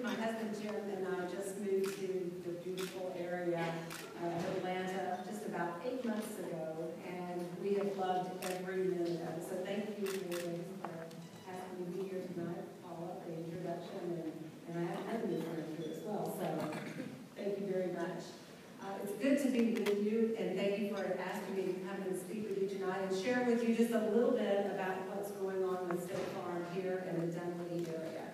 my husband Jim and I just moved to the beautiful area of Atlanta just about 8 months ago, and we have loved every minute of it. So thank you, Megan, for having me be here tonight, follow up the introduction, and I have another new friend here as well, so thank you very much. It's good to be with you, and thank you for asking me to come and speak with you tonight and share with you just a little bit about what's going on with State Farm here in the Dunwoody area.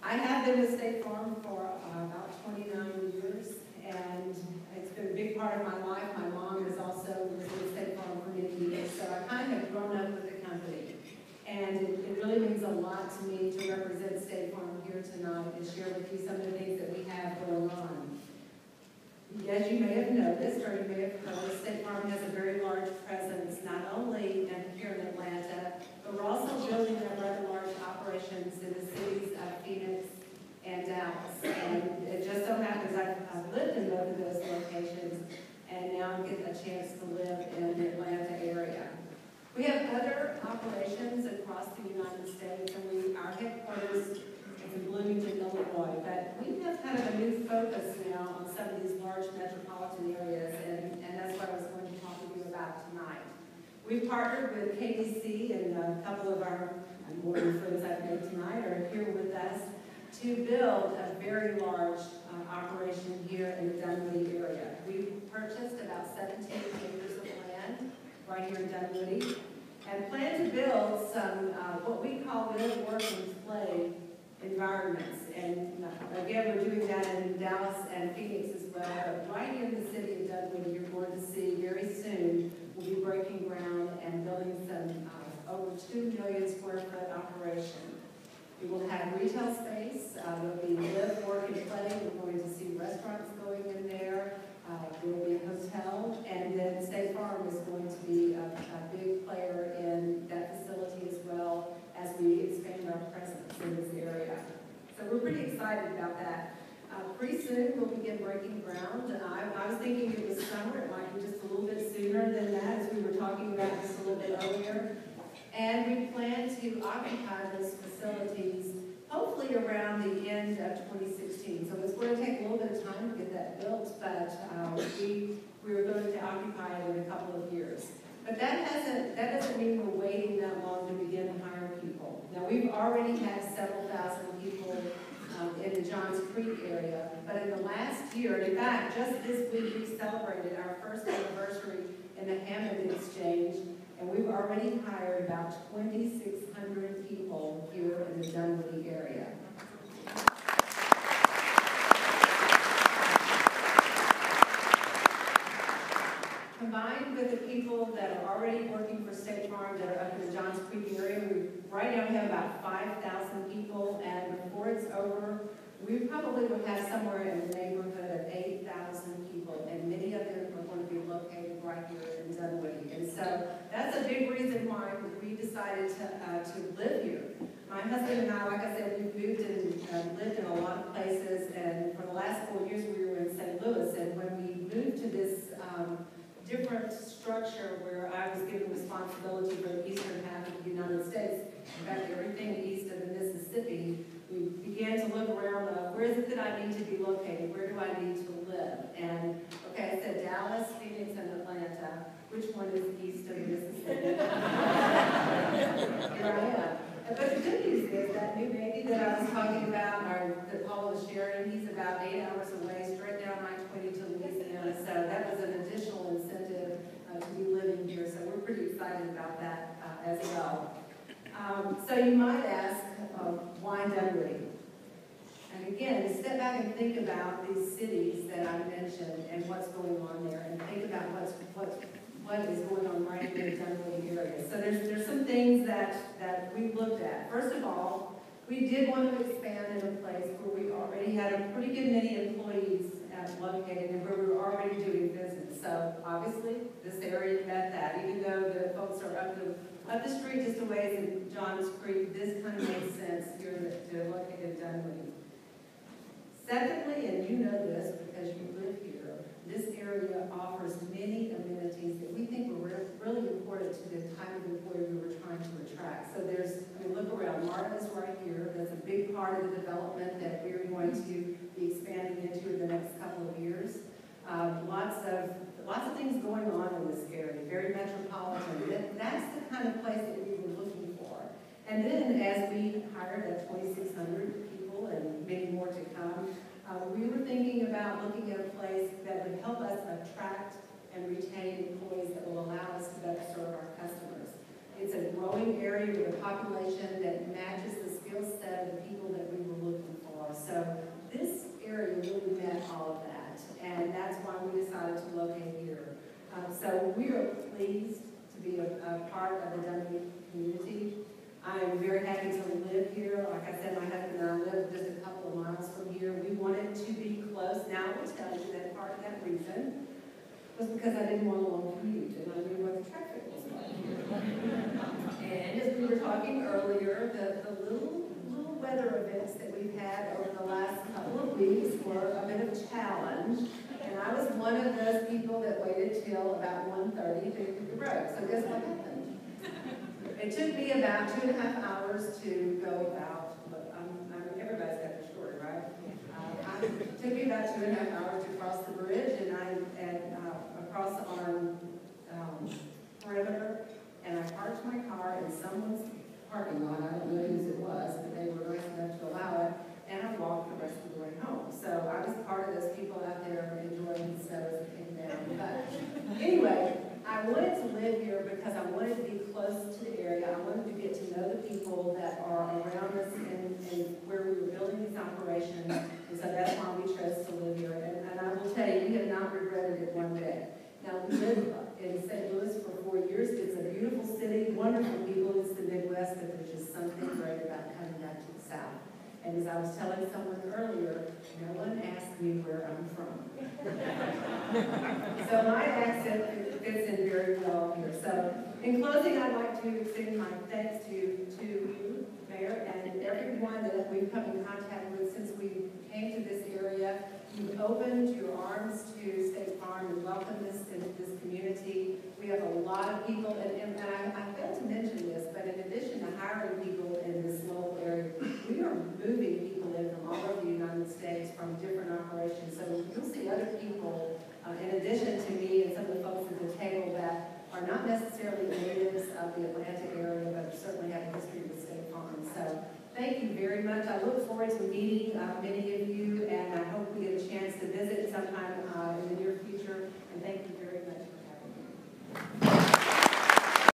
I have been with State Farm for about 29 years, and it's been a big part of my life. My mom has also was with State Farm for many years, so I kind of have grown up with the company. And it really means a lot to me to represent State Farm here tonight and share with you some of the things that we have going on. As you may have noticed, or you may have heard, State Farm has a very large presence, not only here in Atlanta, but we're also building up rather large operations in the cities of Phoenix and Dallas. And it just so happens I've lived in both of those locations, and now I get a chance to live in the Atlanta area. We have other operations across the United States, and our headquarters is in Bloomington, Illinois, but we have kind of a new focus now on some of these large metropolitan areas, and that's what I was going to talk to you about tonight. We've partnered with KDC, and a couple of our morning friends I've made tonight are here with us to build a very large operation here in the Dunwoody area. We've purchased about 17 acres of land right here in Dunwoody, and plan to build some what we call live, work, and play environments. And again, we're doing that in Dallas and Phoenix as well. But right here in the city of Dunwoody, you're going to see very soon, we'll be breaking ground and building some over 2 million square foot operation. We will have retail space. There'll be live, work, and play. We're going to see restaurants going in there. There will be a hotel, and then State Farm is going to be a big player in that facility as well as we expand our presence in this area. So we're pretty excited about that. Pretty soon we'll begin breaking ground. I was thinking it was summer. It might be just a little bit sooner than that, as we were talking about just a little bit earlier. And we plan to occupy those facilities hopefully around the end of 2016. So it's going to take a little bit of time to get that built, but we are going to occupy it in a couple of years. But that doesn't mean we're waiting that long to begin to hire people. Now, we've already had several thousand people in the Johns Creek area, but in the last year, in fact, just this week, we celebrated our first anniversary in the Hammond Exchange, and we've already hired about 2,600 people here in the Dunwoody area. Combined with the people that are already working for State Farm that are up in the Johns Creek area, right now we have about 5,000 people, and before it's over, we probably will have somewhere in the neighborhood of 8,000 people, and many of them are going to be located right here in Dunwoody. And so that's a big reason why we decided to live here. My husband and I, like I said, we've moved and lived in a lot of places, and for the last 4 years we were in St. Louis, and when we moved to this different structure where I was given responsibility for the eastern half of the United States, in fact, everything east of the Mississippi, we began to look around, where is it that I need to be located? Where do I need to live? And, okay, I said Dallas, Phoenix, and Atlanta. Which one is east of the Mississippi? Here I am. But the good news is that new baby that I was talking about, that Paul was sharing, he's about 8 hours away, straight down I-20 to Louisiana. So that was an additional incentive to be living here. So we're pretty excited about that as well. So you might ask, why Dunwoody? And again, step back and think about these cities that I mentioned and what's going on there, and think about what is going on right here in the Dunwoody area. So there's some things that we've looked at. First of all, we did want to expand in a place where we already had a pretty good many employees located and where we were already doing business. So obviously, this area met that. Even though the folks are up the street just a ways in Johns Creek, this kind of makes sense here to locate in Dunwoody. Secondly, and you know this because you live here, this area offers many amenities that we think were really important to the type of employee we were trying to attract. So look around. Martin's right here. That's a big part of the development that we're going And then as we hired that 2,600 people and many more to come, we were thinking about looking at a place that would help us attract and retain employees that will allow us to better serve our customers. It's a growing area with a population that matches the skill set of the people that we were looking for. So this area really met all of that, and that's why we decided to locate here. So we are pleased to be a part of the Dunwoody community. I am very happy to live here. Like I said, my husband and I live just a couple of miles from here. We wanted to be close. Now I will tell you that part of that reason was because I didn't want a long commute, and I knew what the traffic was like here. And as we were talking earlier, the little weather events that we've had over the last couple of weeks were a bit of a challenge. And I was one of those people that waited till about 1:30 to hit the road. So guess what happened? It took me about 2.5 hours to go about, everybody's got their story, right? It took me about 2.5 hours to cross the bridge, and across on perimeter, and I parked my car in someone's parking lot. I don't know whose it was, but they were nice enough to allow it, and I walked the rest of the way home. So I was part of those people out there enjoying the snow as it came down. But anyway, I wanted to live here because I wanted to be close to the area. I wanted to get to know the people that are around us and where we were building these operations. And so that's why we chose to live here. And I will tell you, we have not regretted it one bit. Now, we lived in St. Louis for 4 years. It's a beautiful city, wonderful people. It's the Midwest, but there's just something great about coming back to the South. And as I was telling someone earlier, no one asked me where I'm from. So my accent fits in very well here. So in closing, I'd like to extend my thanks to you, Mayor, and everyone that we've come in contact with since we came to this area. You've opened your arms to State Farm and welcomed us into this community. We have a lot of people, and I failed to mention this, but in addition to hiring people in this local area, we are moving people in from all over the United States from different operations. So you'll see other people, in addition to me and some of the folks at the table that are not necessarily natives of the Atlanta area, but certainly have a history with State Farm. So thank you very much. I look forward to meeting many of